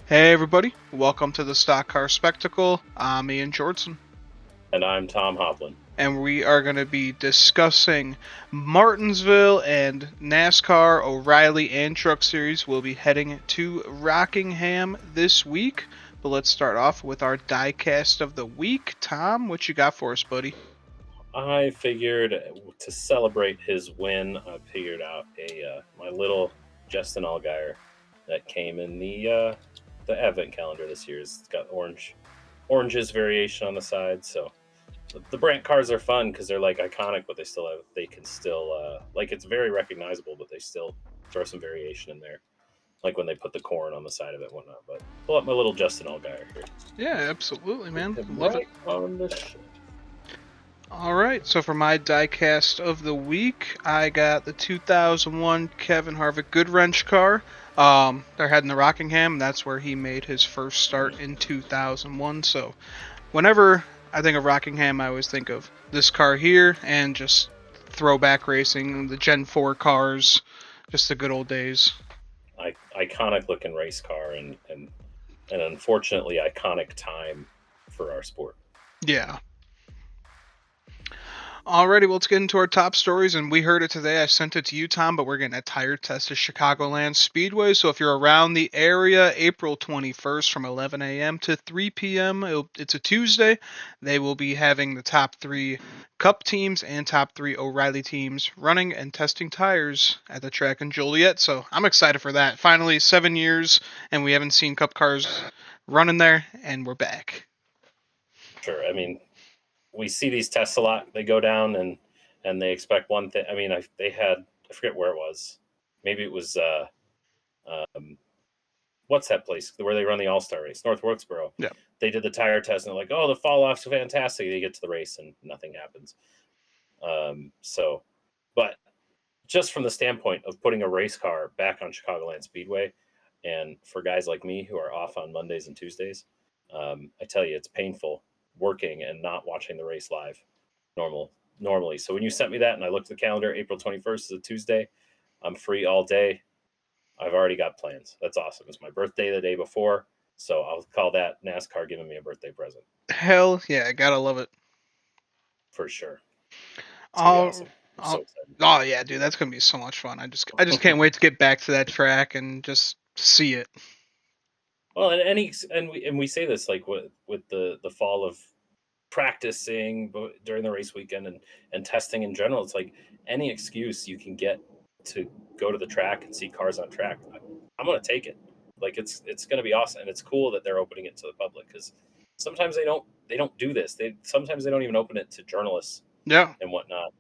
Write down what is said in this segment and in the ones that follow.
Hey everybody, welcome to the Stock Car Spectacle. I'm Ian Jordson, And I'm Tom Hoplin. and we are going to be discussing Martinsville and NASCAR O'Reilly and Truck Series. We'll be heading to Rockingham this week, but let's start off with our diecast of the week. Tom, what you got for us, buddy? I figured to celebrate his win, I figured out my little Justin Allgaier that came in the advent calendar this year. It's got oranges variation on the side. So the Brant cars are fun because they're like iconic, but they can still like it's very recognizable, but they still throw some variation in there, like when they put the corn on the side of it, and whatnot. But pull up my little Justin Allgaier here. Yeah, absolutely, Put man. him Love it. right on the show. Alright, so for my diecast of the week, I got the 2001 Kevin Harvick Goodwrench car. They're heading to Rockingham, and that's where he made his first start in 2001. So whenever I think of Rockingham, I always think of this car here and just throwback racing, the Gen 4 cars, just the good old days. Iconic looking race car and unfortunately iconic time for our sport. Yeah. Alrighty, well, let's get into our top stories, and we heard it today. I sent it to you, Tom, but we're getting a tire test at Chicagoland Speedway. So if you're around the area, April 21st from 11 a.m. to 3 p.m., it's a Tuesday. They will be having the top three Cup teams and top three O'Reilly teams running and testing tires at the track in Joliet. So I'm excited for that. Finally, 7 years, and we haven't seen Cup cars running there, and we're back. Sure. I mean, we see these tests a lot. They go down and they expect one thing. I mean, they had I forget where it was. Maybe it was um, what's that place where they run the All Star race, North Wilkesboro. Yeah. They did the tire test and they're like, "Oh, the fall off's fantastic." They get to the race and nothing happens. So, but just from the standpoint of putting a race car back on Chicagoland Speedway, and for guys like me who are off on Mondays and Tuesdays, I tell you, it's painful working and not watching the race live normally. So when you sent me that and I looked at the calendar, April 21st is a Tuesday. I'm free all day. I've already got plans. That's awesome. It's my birthday the day before. So I'll call that NASCAR giving me a birthday present Hell yeah, gotta love it. for sure. It's gonna be I'll, awesome. I'm so I'll, excited. oh yeah, dude, that's gonna be so much fun. I just can't wait to get back to that track and just see it. Well, and we say this like with the fall of practicing during the race weekend and testing in general. It's like any excuse you can get to go to the track and see cars on track. I'm gonna take it. Like it's gonna be awesome, and it's cool that they're opening it to the public because sometimes they don't do this. They sometimes they don't even open it to journalists Yeah, and whatnot.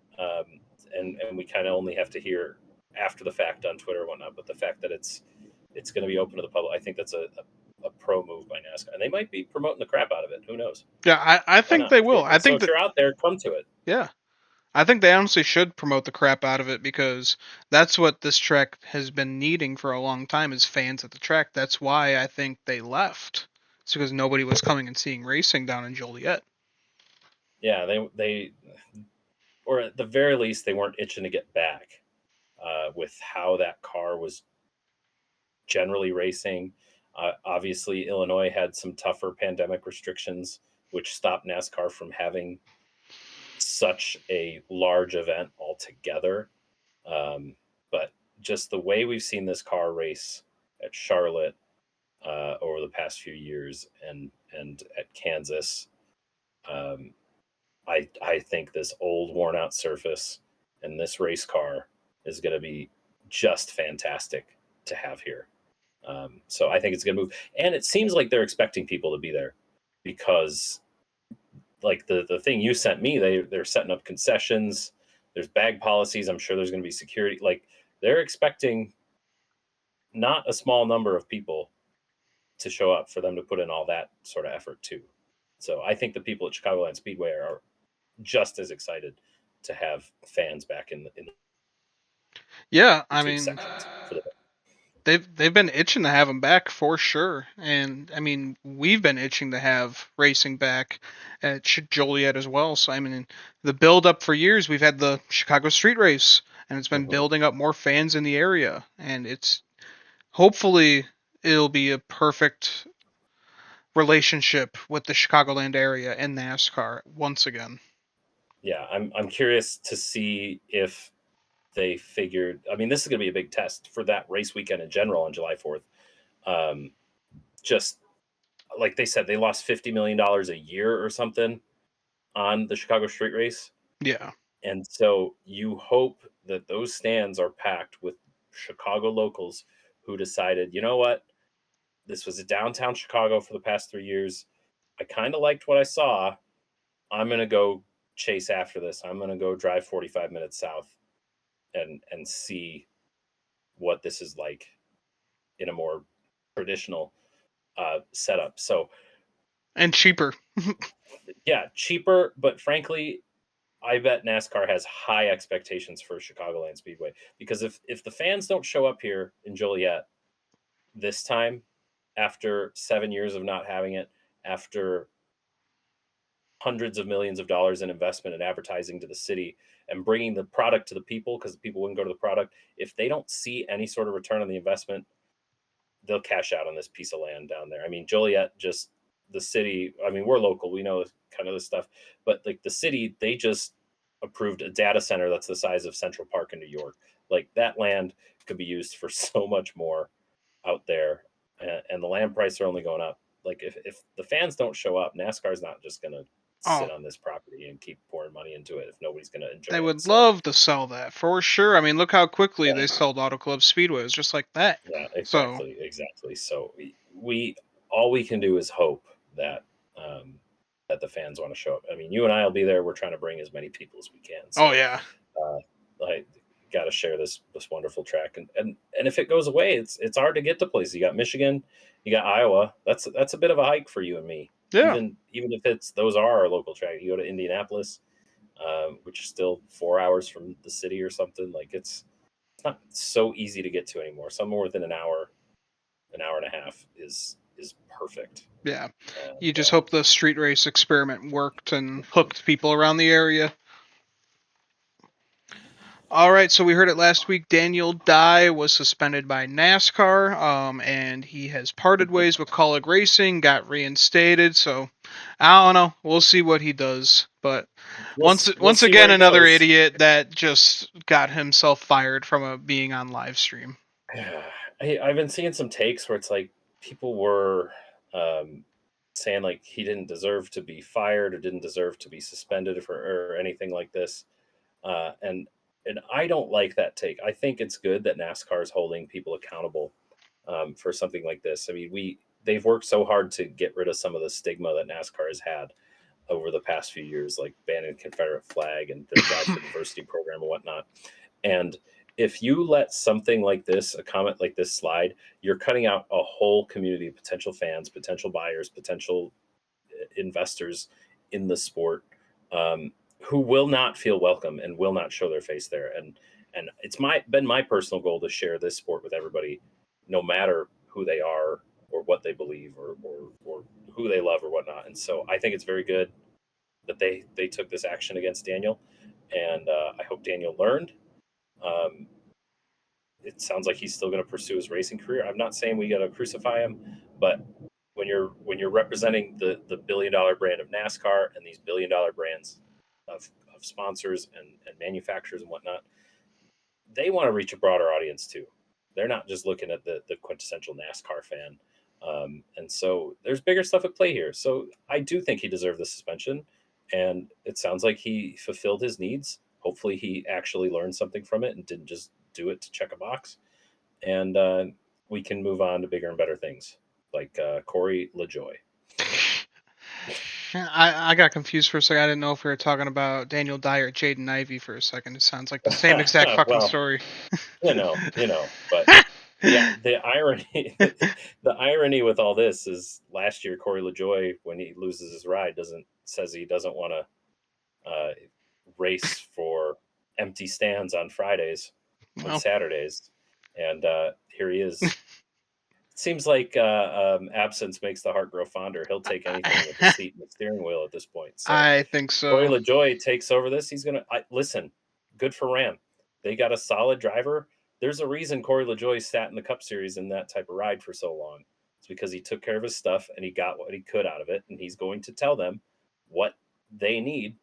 And we kind of only have to hear after the fact on Twitter and whatnot. But the fact that it's going to be open to the public, I think that's a pro move by NASCAR, and they might be promoting the crap out of it. Who knows? yeah, I Why think not? they will. I So think if that you're out there, come to it yeah, I think they honestly should promote the crap out of it because that's what this track has been needing for a long time is fans at the track. That's why I think they left. It's because nobody was coming and seeing racing down in Joliet. yeah, they or at the very least they weren't itching to get back with how that car was generally racing. Obviously, Illinois had some tougher pandemic restrictions, which stopped NASCAR from having such a large event altogether. But just the way we've seen this car race at Charlotte over the past few years and at Kansas, um, I think this old worn out surface and this race car is going to be just fantastic to have here. So I think it's going to move, and it seems like they're expecting people to be there because, like the thing you sent me, they're setting up concessions. There's bag policies. I'm sure there's going to be security. Like they're expecting not a small number of people to show up for them to put in all that sort of effort too. So I think the people at Chicagoland Speedway are just as excited to have fans back in Yeah, the I two mean, sections for the. they've been itching to have him back for sure, and I mean we've been itching to have racing back at Joliet as well. So I mean the build up for years we've had the Chicago Street Race, and it's been Mhm. building up more fans in the area, and it's hopefully it'll be a perfect relationship with the Chicagoland area and NASCAR once again. Yeah, I'm curious to see if they figured. I mean, this is going to be a big test for that race weekend in general on July 4th. Um, just like they said, they lost $50 million a year or something on the Chicago street race. Yeah. And so you hope that those stands are packed with Chicago locals who decided, you know what, this was a downtown Chicago for the past 3 years. I kind of liked what I saw. I'm going to go chase after this. I'm going to go drive 45 minutes south and see what this is like in a more traditional setup. So And cheaper. yeah, cheaper, but frankly, I bet NASCAR has high expectations for Chicagoland Speedway because if the fans don't show up here in Joliet this time, after 7 years of not having it, after hundreds of millions of dollars in investment and advertising to the city and bringing the product to the people because the people wouldn't go to the product, if they don't see any sort of return on the investment, they'll cash out on this piece of land down there. I mean, Joliet, just the city. I mean, we're local, we know kind of this stuff, but like the city, they just approved a data center that's the size of Central Park in New York. Like that land could be used for so much more out there, and the land prices are only going up. Like if the fans don't show up, NASCAR's not just going to Oh, sit on this property and keep pouring money into it if nobody's going to enjoy they it. would So love to sell that for sure. I mean, look how quickly they yeah, sold Auto Club Speedway. It was just like that. yeah, So, exactly, exactly. So we all we can do is hope that um, that the fans want to show up. I mean, you and I will be there. We're trying to bring as many people as we can. oh So yeah, I got to share this wonderful track, and if it goes away, it's hard to get to places. You got Michigan, you got Iowa. That's a bit of a hike for you and me. yeah, Even if it's those are our local track. You go to Indianapolis, which is still 4 hours from the city or something. Like it's not so easy to get to anymore. Somewhere within an hour and a half is perfect. yeah. You And just hope the street race experiment worked and hooked people around the area. All right, so we heard it last week. Daniel Dye was suspended by NASCAR, and he has parted ways with Kaulig Racing, got reinstated. So I don't know. We'll see what he does. But we'll once see where again, he another goes. idiot that just got himself fired from being on live stream. I've been seeing some takes where it's like people were um, saying like he didn't deserve to be fired or didn't deserve to be suspended or anything like this, and I don't like that take. I think it's good that NASCAR is holding people accountable for something like this. I mean, they've worked so hard to get rid of some of the stigma that NASCAR has had over the past few years, like banning Confederate flag and their Drive for Diversity program and whatnot. And if you let something like this, a comment like this slide, you're cutting out a whole community of potential fans, potential buyers, potential investors in the sport, who will not feel welcome and will not show their face there. And it's been my personal goal to share this sport with everybody, no matter who they are or what they believe or who they love or whatnot. And so I think it's very good that they took this action against Daniel, and I hope Daniel learned. Um, it sounds like he's still going to pursue his racing career. I'm not saying we got to crucify him, but when you're representing the $1 billion brand of NASCAR and these $1 billion brands of sponsors and manufacturers and whatnot, they want to reach a broader audience too. They're not just looking at the quintessential NASCAR fan. And so there's bigger stuff at play here. So I do think he deserved the suspension. And it sounds like he fulfilled his needs. Hopefully, he actually learned something from it and didn't just do it to check a box. And we can move on to bigger and better things like Corey LaJoy. I got confused for a second. I didn't know if we were talking about Daniel Dye or Jaden Ivey for a second. It sounds like the same exact fucking Well, story. but yeah, the irony, the irony with all this is last year Corey LaJoy, when he loses his ride, doesn't says he doesn't want to race for empty stands on Fridays and Well, Saturdays, and here he is. It seems like absence makes the heart grow fonder. He'll take anything with a seat and the steering wheel at this point. So I think Corey so. LaJoy takes over this. He's gonna listen. Good for Ram. They got a solid driver. There's a reason Corey LaJoie sat in the Cup Series in that type of ride for so long. It's because he took care of his stuff and he got what he could out of it, and he's going to tell them what they need,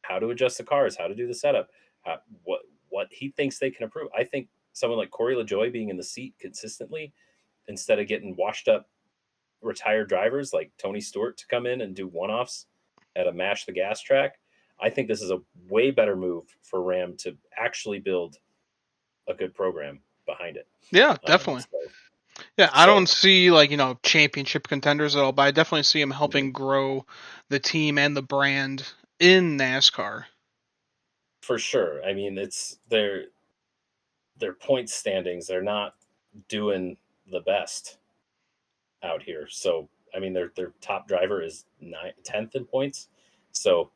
how to adjust the cars, how to do the setup, how, what he thinks they can improve. I think someone like Corey LaJoie being in the seat consistently instead of getting washed up retired drivers like Tony Stewart to come in and do one offs at a mash the gas track. I think this is a way better move for Ram to actually build a good program behind it. Yeah, Um, definitely. so, Yeah, I don't so see like, championship contenders at all, but I definitely see him helping grow the team and the brand in NASCAR. for sure, I mean, it's their point standings. They're not doing the best out here. So I mean, their top driver is 10th in points. So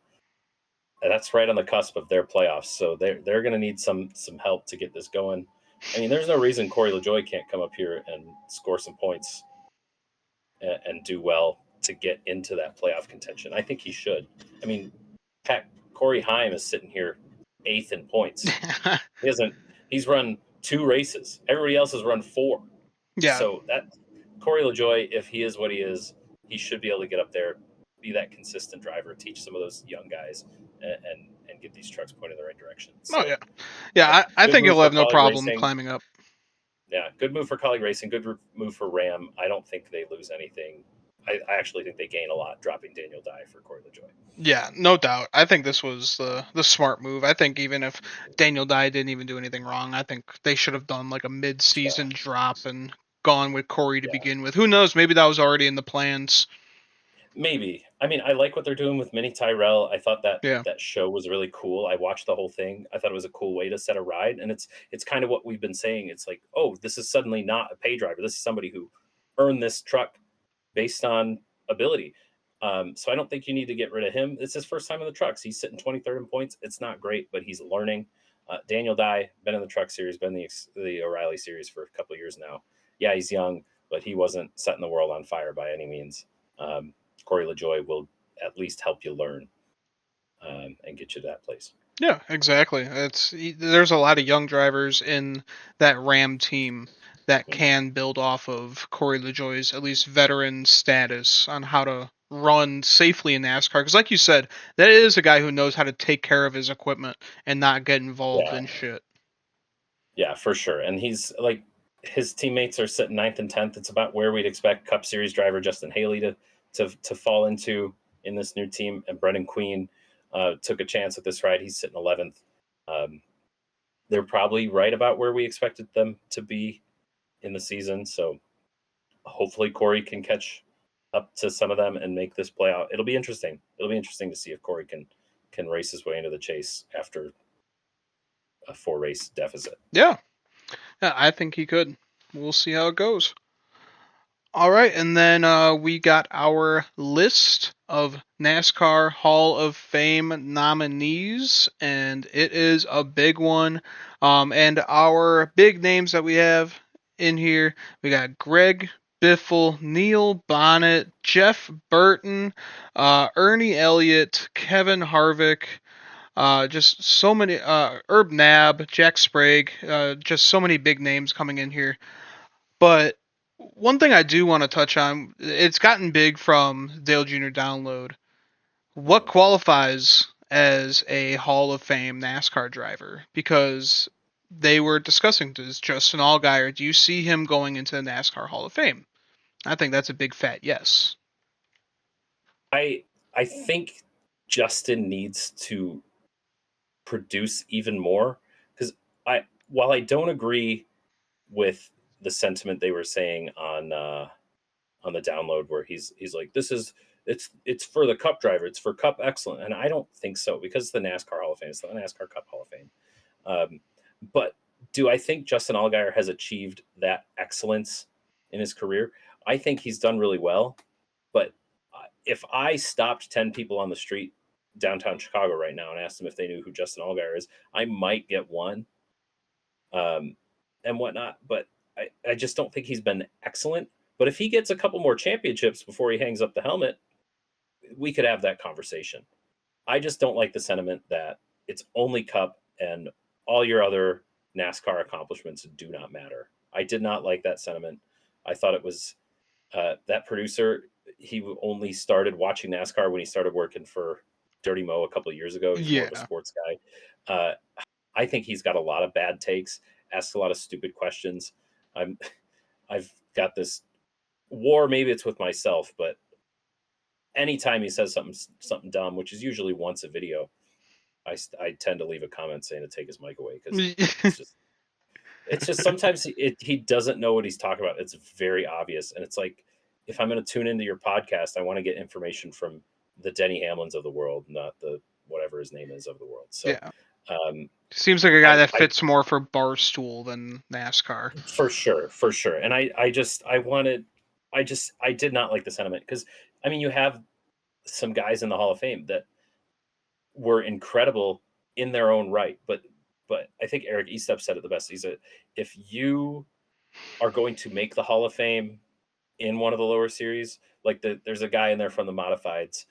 that's right on the cusp of their playoffs. So they're going to need some help to get this going. I mean, there's no reason Corey LaJoie can't come up here and score some points and do well to get into that playoff contention. I think he should. I mean, heck, Corey Heim is sitting here eighth in points. He hasn't. He's run 2 races. Everybody else has run 4. Yeah. So that Corey LaJoie, if he is what he is, he should be able to get up there, be that consistent driver, teach some of those young guys, and get these trucks pointed in the right direction. Oh yeah. So Yeah, I good think move he'll for have no Colleague problem Racing. climbing up. Yeah, good move for Colleague Racing. Good move for Ram. I don't think they lose anything. I actually think they gain a lot dropping Daniel Dye for Corey LaJoie. Yeah, no doubt. I think this was the smart move. I think even if Daniel Dye didn't even do anything wrong, I think they should have done like a Yeah, mid-season drop and gone with Corey to yeah. begin with. Who knows? Maybe that was already in the plans. Maybe. I mean, I like what they're doing with Mini Tyrell. I thought that Yeah. that show was really cool. I watched the whole thing. I thought it was a cool way to set a ride, and it's kind of what we've been saying. It's like, oh, this is suddenly not a pay driver. This is somebody who earned this truck based on ability. So I don't think you need to get rid of him. It's his first time in the trucks. He's sitting 23rd in points. It's not great, but he's learning. Daniel Dye, been in the truck series, been in the O'Reilly series for a couple of years now. Yeah, he's young, but he wasn't setting the world on fire by any means. Corey LaJoie will at least help you learn and get you to that place. Yeah, exactly. There's a lot of young drivers in that Ram team that Mhm. can build off of Corey LaJoie's at least veteran status on how to run safely in NASCAR. Because, like you said, that is a guy who knows how to take care of his equipment and not get involved Yeah, in shit. yeah, for sure. And he's like his teammates are sitting ninth and 10th. It's about where we'd expect Cup Series driver Justin Haley to fall into in this new team. And Brendan Queen took a chance at this ride. He's sitting 11th. Um, they're probably right about where we expected them to be in the season. So hopefully Corey can catch up to some of them and make this play out. It'll be interesting. It'll be interesting to see if Corey can race his way into the chase after a 4 race deficit. Yeah, yeah, I think he could. We'll see how it goes. All right, and then we got our list of NASCAR Hall of Fame nominees, and it is a big one. And our big names that we have in here, we got Greg Biffle, Neil Bonnet, Jeff Burton, Ernie Elliott, Kevin Harvick, just so many, Herb Nab, Jack Sprague, just so many big names coming in here. But one thing I do want to touch on, it's gotten big from Dale Jr. Download. What Mhm. qualifies as a Hall of Fame NASCAR driver? Because they were discussing this Justin Allgaier. Do you see him going into the NASCAR Hall of Fame? I think that's a big fat yes. I I think Justin needs to produce even more because I while I don't agree with the sentiment they were saying on the download where he's like it's for the Cup driver, it's for Cup excellent, and I don't think so because it's the NASCAR Hall of Fame, it's the NASCAR Cup Hall of Fame. Um, but do I think Justin Allgaier has achieved that excellence in his career? I think he's done really well, but if I stopped 10 people on the street downtown Chicago right now and asked them if they knew who Justin Allgaier is, I might get one um, and whatnot. But I just don't think he's been excellent. But if he gets a couple more championships before he hangs up the helmet, we could have that conversation. I just don't like the sentiment that it's only Cup and all your other NASCAR accomplishments do not matter. I did not like that sentiment. I thought it was that producer. He only started watching NASCAR when he started working for Dirty Mo a couple of years ago. He's more of a Yeah. sports guy. I think he's got a lot of bad takes, asks a lot of stupid questions. I'm I've got this war. Maybe it's with myself, but anytime he says something dumb, which is usually once a video, I tend to leave a comment saying to take his mic away because it's just sometimes he doesn't know what he's talking about. It's very obvious, and it's like if I'm going to tune into your podcast, I want to get information from the Denny Hamlins of the world, not the whatever his name is of the world. So, Yeah. um, Seems like a guy that I fits more for Barstool than NASCAR. for sure, and I wanted I did not like the sentiment because I mean you have some guys in the Hall of Fame that were incredible in their own right, but I think Eric Estep said it the best. He said, if you are going to make the Hall of Fame in one of the lower series, like there's a guy in there from the modifieds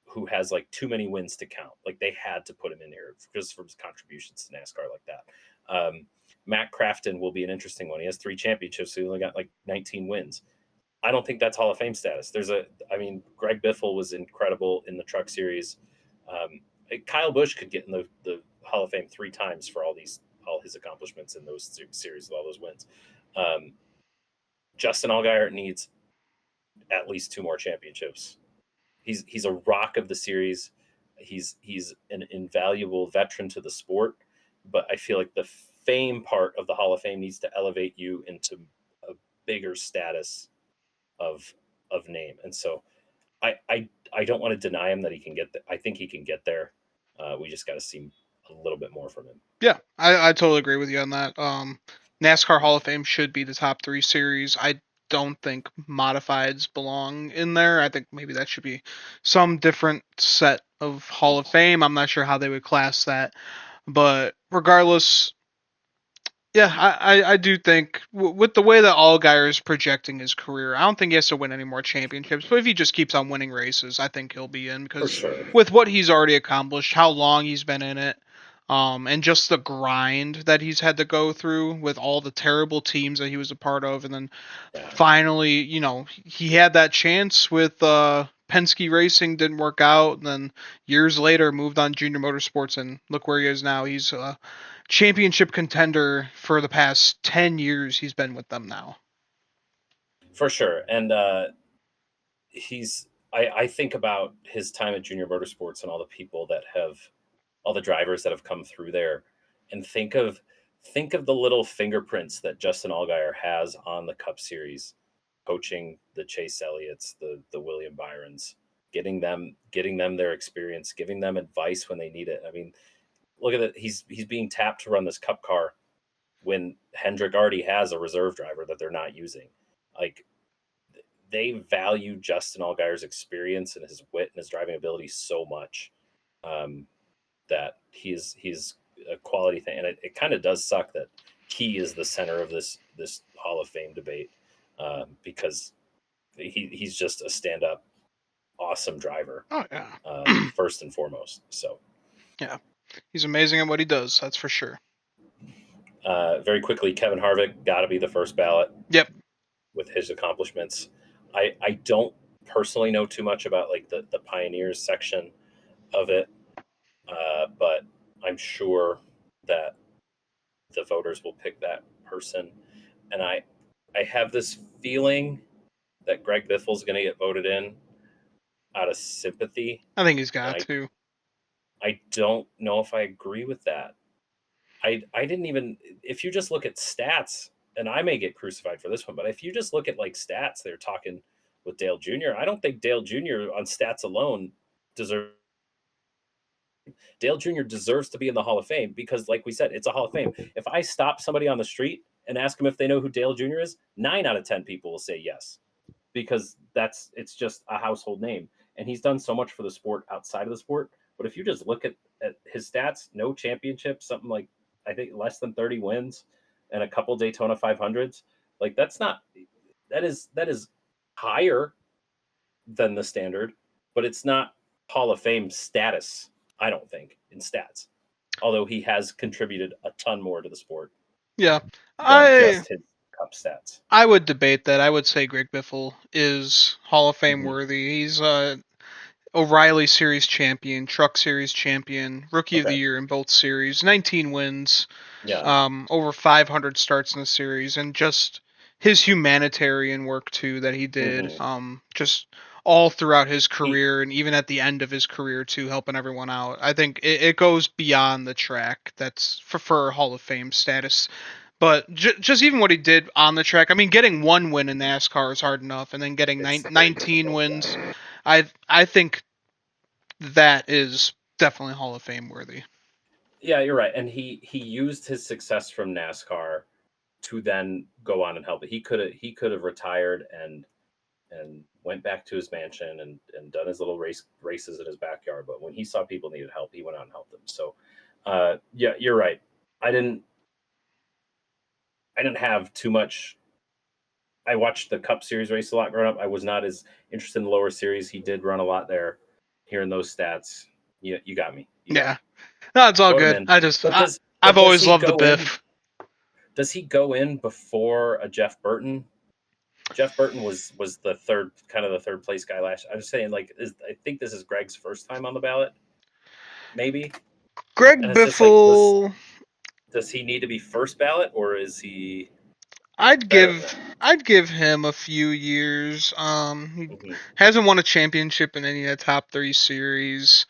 who has like too many wins to count. Like they had to put him in here just for his contributions to NASCAR like that. Matt Crafton will be an interesting one. He has 3 championships. So he only got like 19 wins. I don't think that's Hall of Fame status. I mean, Greg Biffle was incredible in the Truck Series. Um, Kyle Busch could get in the Hall of Fame 3 times for all his accomplishments in those series with all those wins. Um, Justin Allgaier needs at least 2 more championships. He's a rock of the series. He's an invaluable veteran to the sport, but I feel like the fame part of the Hall of Fame needs to elevate you into a bigger status of name. And so I don't want to deny him that he can get there. I think he can get there. We just got to see a little bit more from him. Yeah, I totally agree with you on that. NASCAR Hall of Fame should be the top 3 series. I don't think modifieds belong in there. I think maybe that should be some different set of Hall of Fame. I'm not sure how they would class that, but regardless, yeah, I do think with the way that Allgaier is projecting his career, I don't think he has to win any more championships. But if he just keeps on winning races, I think he'll be in For because sure. with what he's already accomplished, how long he's been in it, and just the grind that he's had to go through with all the terrible teams that he was a part of, and then Yeah. finally, he had that chance with Penske Racing, didn't work out, and then years later moved on Junior Motorsports, and look where he is now. He's championship contender for the past 10 years. He's been with them now. For sure. And I think about his time at Junior Motorsports and all the people that have all the drivers that have come through there, and think of the little fingerprints that Justin Allgaier has on the Cup Series, coaching the Chase Elliott's, the William Byrons, getting them their experience, giving them advice when they need it. I mean, look at it. He's being tapped to run this Cup car when Hendrick already has a reserve driver that they're not using. Like they value Justin Allgaier's experience and his wit and his driving ability so much. Um, that he's a quality thing, and it kind of does suck that he is the center of this Hall of Fame debate because he's just a stand up awesome driver Oh yeah. first and foremost. So Yeah. He's amazing at what he does, that's for sure. very quickly, Kevin Harvick got to be the first ballot Yep. with his accomplishments. I don't personally know too much about like the pioneers section of it, but I'm sure that the voters will pick that person. And I have this feeling that Greg Biffle's going to get voted in out of sympathy, I think he's and got to. I don't know if I agree with that. I didn't even, if you just look at stats, and I may get crucified for this one, but if you just look at like stats, they're talking with Dale Jr. I don't think Dale Jr. on stats alone deserves. Dale Jr. deserves to be in the Hall of Fame because, like we said, it's a Hall of Fame. If I stop somebody on the street and ask them if they know who Dale Jr. is, 9 out of 10 people will say yes because it's just a household name. And he's done so much for the sport outside of the sport. But if you just look at his stats, no championships, something like I think less than 30 wins and a couple Daytona 500s, like that is higher than the standard, but it's not Hall of Fame status, I don't think, in stats. Although he has contributed a ton more to the sport. Yeah. than I just his cup stats. I would debate that. I would say Greg Biffle is Hall of Fame Hmm. worthy. He's O'Reilly Series champion, Truck Series champion, Rookie of the Okay. Year in both series, 19 wins, Yeah. over 500 starts in the series, and just his humanitarian work too that he did, Hmm. just all throughout his He, career and even at the end of his career too, helping everyone out. I think it goes beyond the track. That's for Hall of Fame status. But just even what he did on the track, I mean, getting one win in NASCAR is hard enough, and then getting it's very 19 difficult. Yeah. wins, I think that is definitely Hall of Fame worthy. Yeah, you're right. And he used his success from NASCAR to then go on and help it. He could have retired and went back to his mansion and done his little races in his backyard. But when he saw people needed help, he went out and helped them. So, yeah, you're right. I didn't I didn't have too much. I watched the Cup Series race a lot growing up. I was not as interested in the lower series. He did run a lot there. Hearing those stats, you got me. You got Yeah, me. no, it's all Vote him good. in. I just But does I've but does always he loved the go in? Biff. Does he go in before a Jeff Burton? Jeff Burton was the third place guy last. I'm just saying, like, I think this is Greg's first time on the ballot, maybe. And Greg it's just like, does Biffle, does he need to be first ballot or is he I'd better than give that? I'd give him a few years. He Hmm. hasn't won a championship in any of the top three series.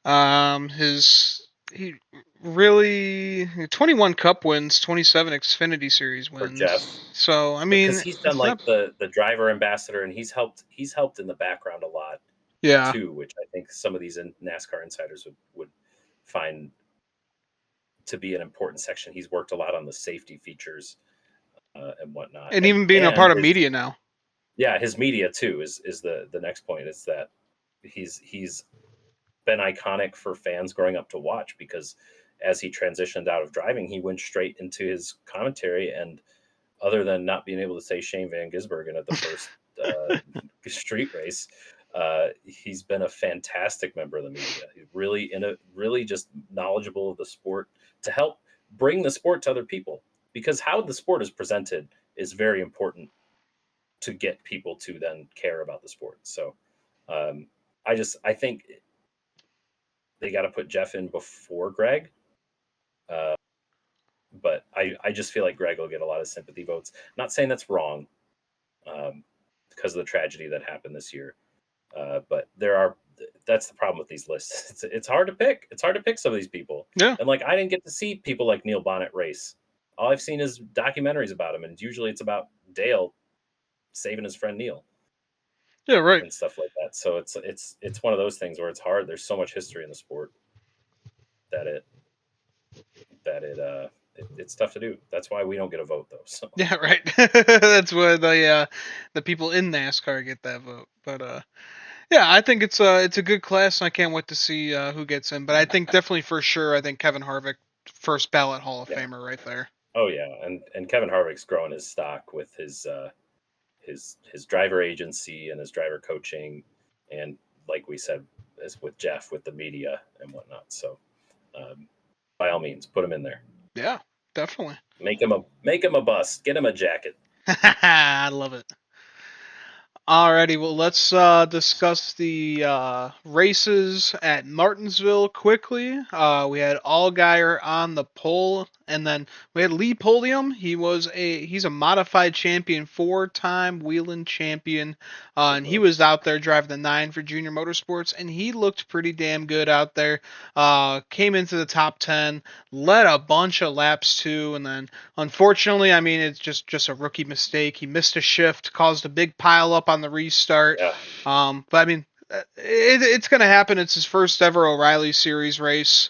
His he really 21 Cup wins, 27 Xfinity Series For Jeff? wins. So I Because mean, he's done it's like not. the driver ambassador, and he's helped in the background a lot Yeah, too, which I think some of these NASCAR insiders would find to be an important section. He's worked a lot on the safety features and whatnot, and and even being a and part of his media now. yeah, his media too is the next point. It's that he's been iconic for fans growing up to watch because as he transitioned out of driving, he went straight into his commentary and other than not being able to say Shane Van Gisbergen at the first street race, he's been a fantastic member of the media. He's really just knowledgeable of the sport to help bring the sport to other people because how the sport is presented is very important to get people to then care about the sport. So um, I think they got to put Jeff in before Greg. Uh, but I just feel like Greg will get a lot of sympathy votes. Not saying that's wrong, um, because of the tragedy that happened this year. But that's the problem with these lists. It's hard to pick. It's hard to pick some of these people. Yeah, And like I didn't get to see people like Neil Bonnet race. All I've seen is documentaries about him, and usually it's about Dale saving his friend Neil yeah, right. and stuff like that. So it's one of those things where it's hard. There's so much history in the sport that it's tough to do. That's why we don't get a vote though. So Yeah, right. That's where the people in NASCAR get that vote. But yeah, I think it's a good class, and I can't wait to see who gets in. But I think definitely for sure, I think Kevin Harvick, first ballot Hall of yeah. Famer right there. Oh yeah, and Kevin Harvick's growing his stock with his driver agency and his driver coaching, and like we said, as with Jeff with the media and whatnot. So um, by all means, put him in there. Yeah, definitely. Make him a bust. Get him a jacket. I love it. Alrighty, well, let's discuss the races at Martinsville quickly. We had Allgaier on the pole, and then we had Lee Podium. He's a modified champion, four-time Whelen champion, and he Hmm. was out there driving the 9 for Junior Motorsports, and he looked pretty damn good out there. Came into the top 10, led a bunch of laps too, and then unfortunately, I mean, it's just a rookie mistake. He missed a shift, caused a big pile up on the restart. Yeah, But I mean, it's going to happen. It's his first ever O'Reilly Series race.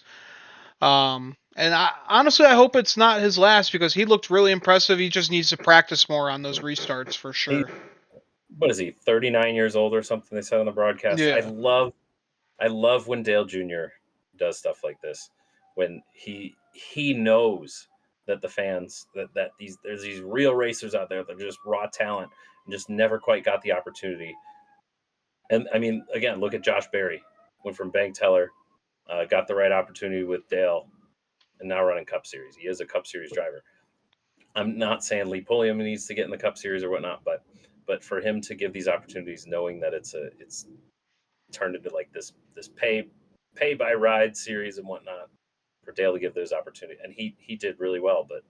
And honestly, I hope it's not his last because he looked really impressive. He just needs to practice more on those restarts for he sure. what is he 39 years old or something? They said on the broadcast. I Yeah. love I love when Dale Jr. does stuff like this when he knows that the fans that there's these real racers out there that are just raw talent and just never quite got the opportunity. And I mean, again, look at Josh Berry, went from bank teller, got the right opportunity with Dale, and now running Cup Series. He is a Cup Series driver. I'm not saying Lee Pulliam needs to get in the Cup Series or whatnot, but for him to give these opportunities, knowing that it's turned into like this pay by ride series and whatnot, for Dale to give those opportunities, and he did really well. But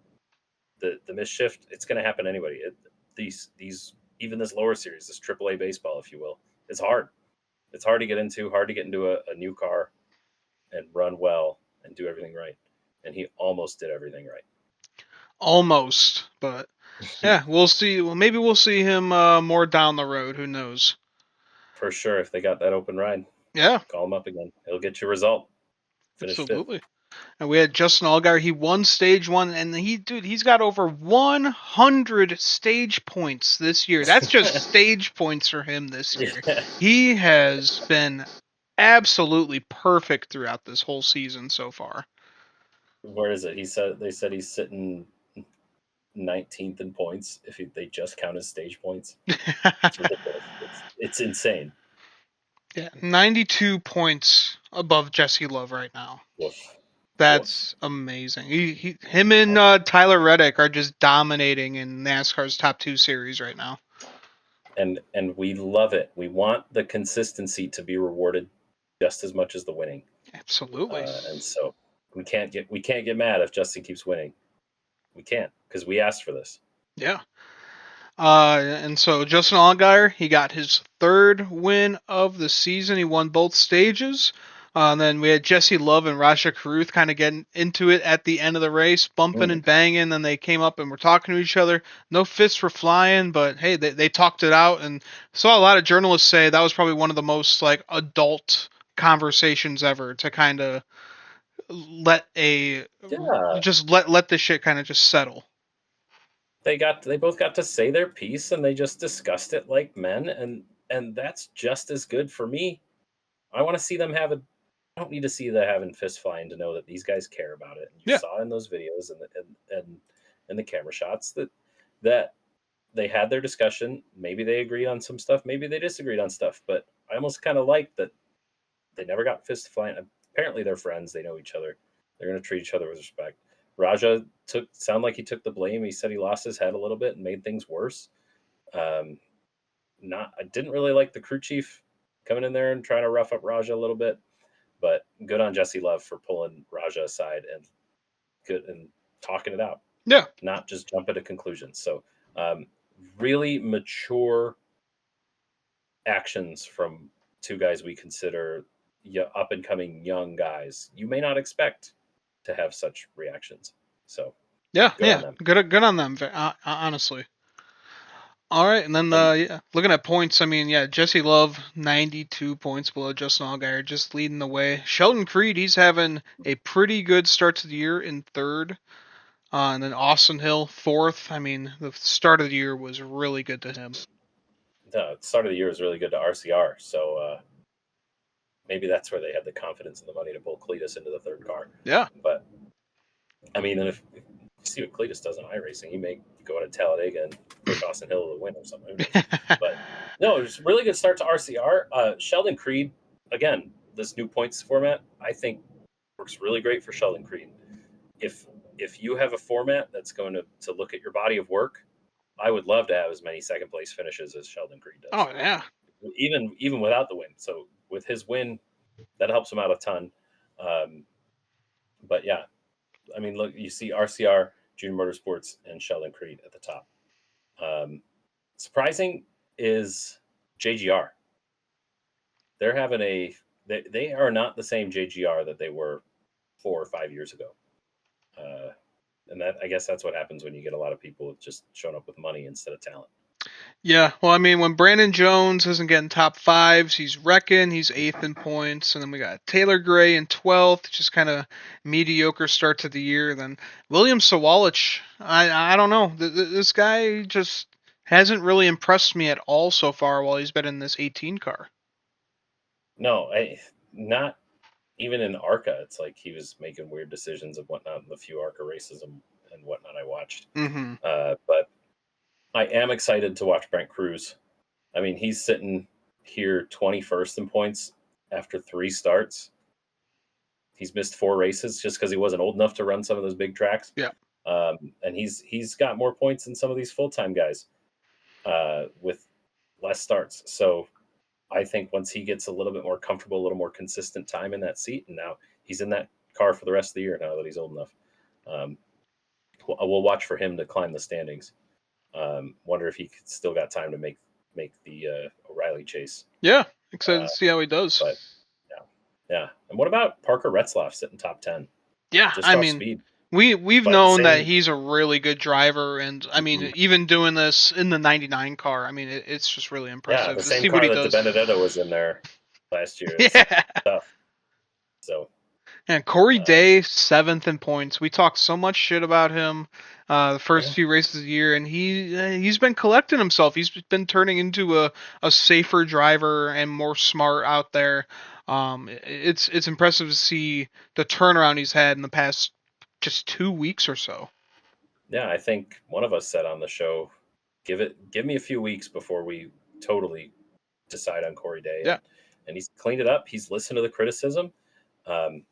the mischief, it's going to happen anybody. These even this lower series, this AAA baseball, if you will, it's hard. It's hard to get into, hard to get into a new car and run well and do everything right. And he almost did everything right. Almost, but yeah, we'll see. Well, maybe we'll see him more down the road. Who knows? For sure, if they got that open ride, Yeah, call him up again. He'll get you a result. Finish fifth. absolutely. And we had Justin Allgaier. He won stage one, and he's got over 100 stage points this year. That's just stage points for him this year. Yeah. He has been absolutely perfect throughout this whole season so far. Where is it? They said he's sitting 19th in points if they just count his stage points. It's ridiculous. It's insane. Yeah, 92 points above Jesse Love right now. Woof. Woof. That's amazing. Him and Tyler Reddick are just dominating in NASCAR's top two series right now. And we love it. We want the consistency to be rewarded just as much as the winning. Absolutely. And so we can't get mad if Justin keeps winning. We can't because we asked for this. Yeah. And so Justin Allgaier, he got his third win of the season. He won both stages. And then we had Jesse Love and Raja Caruth kind of getting into it at the end of the race, bumping and banging. Then they came up and were talking to each other. No fists were flying, but hey, they talked it out. And saw a lot of journalists say that was probably one of the most like adult conversations ever to kind of let a Yeah, just let this shit kind of just settle. they both got to say their piece and they just discussed it like men, and that's just as good for me. I want to see them have a. I don't need to see them having fist flying to know that these guys care about it. And you Yeah. saw in those videos and the camera shots that they had their discussion. Maybe they agreed on some stuff. Maybe they disagreed on stuff. But I almost kind of like that they never got fist flying. Apparently, they're friends. They know each other. They're going to treat each other with respect. Raja sound like he took the blame. He said he lost his head a little bit and made things worse. Um, not I didn't really like the crew chief coming in there and trying to rough up Raja a little bit, but good on Jesse Love for pulling Raja aside and good and talking it out, Yeah. not just jumping to conclusions. So um, really mature actions from two guys we consider up and coming young guys. You may not expect to have such reactions. So Yeah, good on yeah, them. good on them. Honestly. All right, and then And yeah, looking at points, I mean, yeah, Jesse Love 92 points below Justin Allgaier, just leading the way. Sheldon Creed, he's having a pretty good start to the year in third, and then Austin Hill fourth. I mean, the start of the year was really good to him. the start of the year was really good to RCR. So maybe that's where they had the confidence and the money to pull Cletus into the third car. Yeah, But I mean, and if you see what Cletus does in iRacing, he may go out to Talladega and push Austin Hill to the win or something. Who knows? But no, it was a really good start to RCR. Sheldon Creed, again, this new points format, I think works really great for Sheldon Creed. If if you have a format that's going to look at your body of work, I would love to have as many second place finishes as Sheldon Creed does, oh yeah, even without the win. So with his win, that helps him out a ton. Um, but yeah, I mean, look, you see RCR, Junior Motorsports, and Sheldon Creed at the top. Um, surprising is JGR. They're having they are not the same JGR that they were 4 or 5 years ago. Uh, and that I guess that's what happens when you get a lot of people just showing up with money instead of talent. yeah. Well, I mean, when Brandon Jones isn't getting top fives, he's wrecking. He's eighth in points, and then we got Taylor Gray in 12th, just kind of mediocre start to the year. Then William Sawalich, I don't know. This guy just hasn't really impressed me at all so far while he's been in this 18 car. No, not even in ARCA. It's like he was making weird decisions and whatnot in the few ARCA races and whatnot I watched. Mm-hmm. But I am excited to watch Brent Cruz. I mean, he's sitting here 21st in points after 3 starts. He's missed 4 races just because he wasn't old enough to run some of those big tracks. Yeah. And he's got more points than some of these full time guys with less starts. So I think once he gets a little bit more comfortable, a little more consistent time in that seat, and now he's in that car for the rest of the year now that he's old enough. Um, we'll watch for him to climb the standings. Wonder if he still got time to make the O'Reilly chase. Yeah. Excited to Uh, see how he does. but yeah, yeah. And what about Parker Retzlaff sitting top 10 Yeah, just I off mean, speed? we've But known that same. he's a really good driver, and I mean, Mhm. even doing this in the '99 car, I mean, it's just really Yeah, impressive the to same see what car he that does. DiBenedetto was in there last year. It's Yeah. tough. So And Corey um, Day, 7th in points. We talked so much shit about him the first yeah, few races of the year, and he's been collecting himself. He's been turning into a safer driver and more smart out there. It's impressive to see the turnaround he's had in the past just 2 weeks or so. yeah, I think one of us said on the show, give me a few weeks before we totally decide on Corey Day, Yeah. and he's cleaned it up. He's listened to the criticism, um,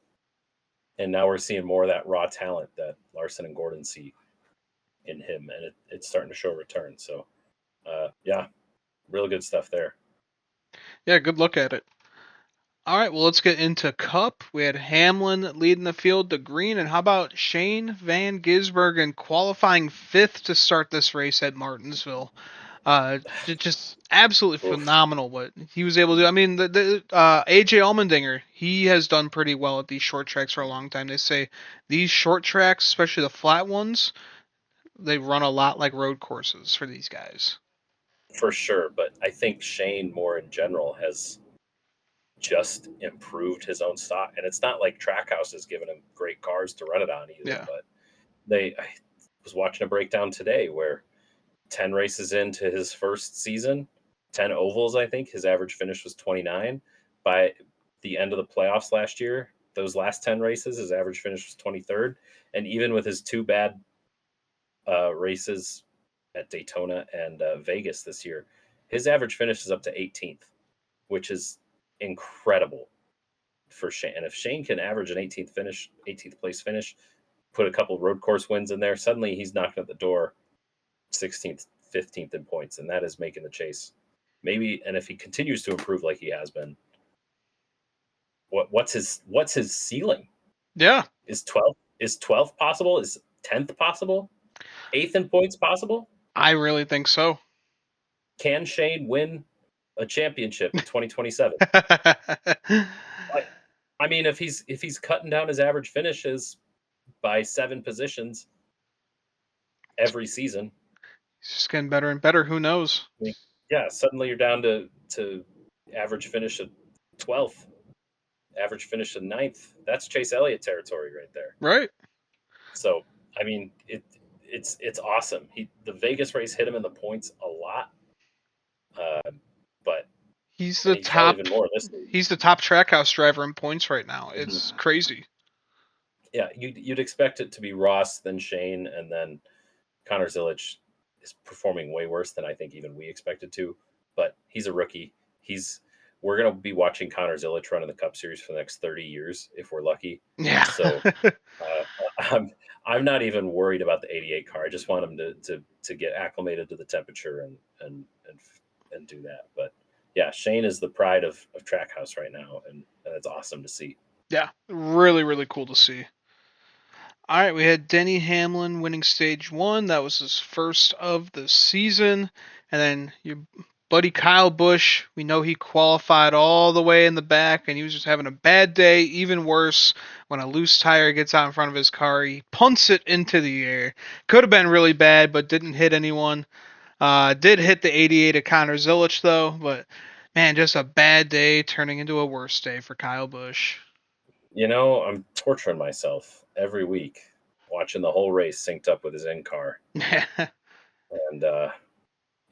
and now we're seeing more of that raw talent that Larson and Gordon see in him, and it's starting to show return. So yeah, really good stuff there. Yeah, good look at it. All right, well, let's get into Cup. We had Hamlin leading the field to green, and how about Shane Van Gisbergen qualifying fifth to start this race at Martinsville? Just absolutely Oof. phenomenal what he was able to do. I mean, the AJ Allmendinger, he has done pretty well at these short tracks for a long time. They say these short tracks, especially the flat ones, they run a lot like road courses for these guys. For sure, but I think Shane more in general has just improved his own stock, and it's not like Trackhouse has given him great cars to run it on either. Yeah. But I was watching a breakdown today where 10 races into his first season, 10 ovals, I think his average finish was 29. By the end of the playoffs last year, those last 10 races, his average finish was 23rd. And even with his 2 bad races at Daytona and Vegas this year, his average finish is up to 18th, which is incredible for Shane. And if Shane can average an 18th place finish, put a couple road course wins in there, suddenly he's knocking at the door 16th, 15th in points, and that is making the chase. Maybe, and if he continues to improve like he has been, what's his ceiling? Yeah, Is 12th possible? Is 10th possible? 8th in points possible? I really think so. Can Shane win a championship in 2027? I, I mean, if he's cutting down his average finishes by 7 positions every season, He's just getting better and better. Who knows? I mean, yeah, suddenly you're down to average finish of 12th, average finish of ninth. That's Chase Elliott territory right there. Right? So I mean, it's awesome. The Vegas race hit him in the points a lot, uh, but He's and the he fell even top. more this week. He's the top trackhouse driver in points right now. It's Mhm. crazy. Yeah, you'd expect it to be Ross, then Shane, and then Connor Zilic is performing way worse than I think even we expected to. But he's a rookie. He's We're gonna be watching Connor Zilic run in the Cup Series for the next 30 years if we're lucky. Yeah. So uh, I'm not even worried about the 88 car. I just want him to get acclimated to the temperature and do that. But yeah, Shane is the pride of Trackhouse right now, and it's awesome to see. Yeah. Really, really cool to see. All right, we had Denny Hamlin winning stage one. That was his first of the season. And then your buddy Kyle Busch, we know he qualified all the way in the back, and he was just having a bad day. Even worse, when a loose tire gets out in front of his car, he punts it into the air. Could have been really bad, but didn't hit anyone. Did hit the 88 of Connor Zilic, though, but man, just a bad day turning into a worse day for Kyle Busch. I'm torturing myself every week watching the whole race synced up with his in car,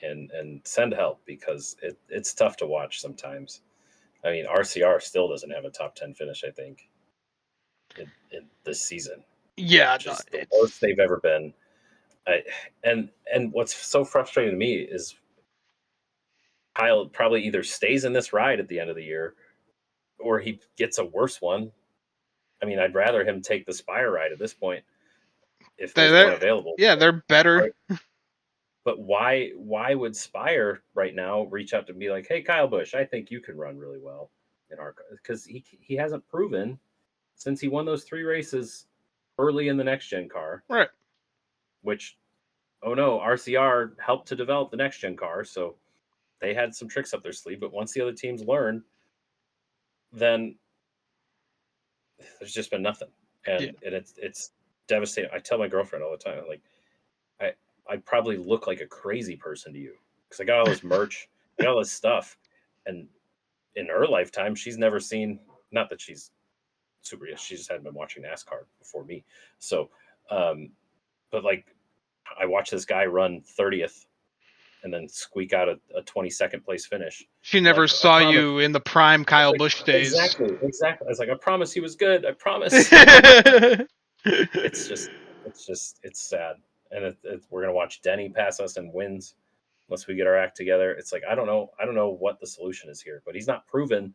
and send help because it's tough to watch sometimes. I mean, RCR still doesn't have a top 10 finish, I think, in this season, Yeah, which no, is the worst it's they've ever been. I, and what's so frustrating to me is Kyle probably either stays in this ride at the end of the year or he gets a worse one I mean, I'd rather him take the Spire ride at this point if there's one They're, available. yeah, they're better. But, but why would Spire right now reach out to be like, hey, Kyle Busch, I think you can run really well in our, because he hasn't proven since he won those 3 races early in the next gen car, Right. which, oh no, RCR helped to develop the next gen car, so they had some tricks up their sleeve. But once the other teams learn, then there's just been nothing, Yeah. and it's devastating. I tell my girlfriend all the time, like, I I probably look like a crazy person to you because I got all this merch, I got all this stuff, and in her lifetime, she's never seen. Not that she's super, she just hadn't been watching NASCAR before me. So, um, but like, I watched this guy run 30th and then squeak out a 22nd place finish. She I'm never like, I saw promise. you in the prime I was Kyle like, Busch days. exactly, exactly. I was like, I promise he was good. I promise. it's just, it's sad. And we're gonna watch Denny pass us and wins unless we get our act together. It's like, I don't know what the solution is here, but he's not proven.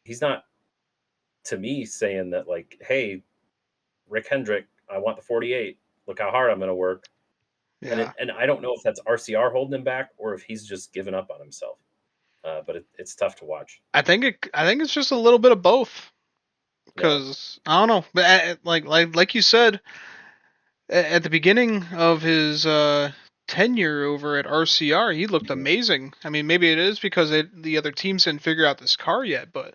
He's not, to me, saying that like, hey, Rick Hendrick, I want the 48. Look how hard I'm gonna work. Yeah. And I don't know if that's RCR holding him back or if he's just given up on himself. But it's tough to watch. I think it's just a little bit of both. Yeah, Because I don't know, but like you said at the beginning of his tenure over at RCR, he looked mhm. amazing. I mean, maybe it is because the other teams didn't figure out this car yet, but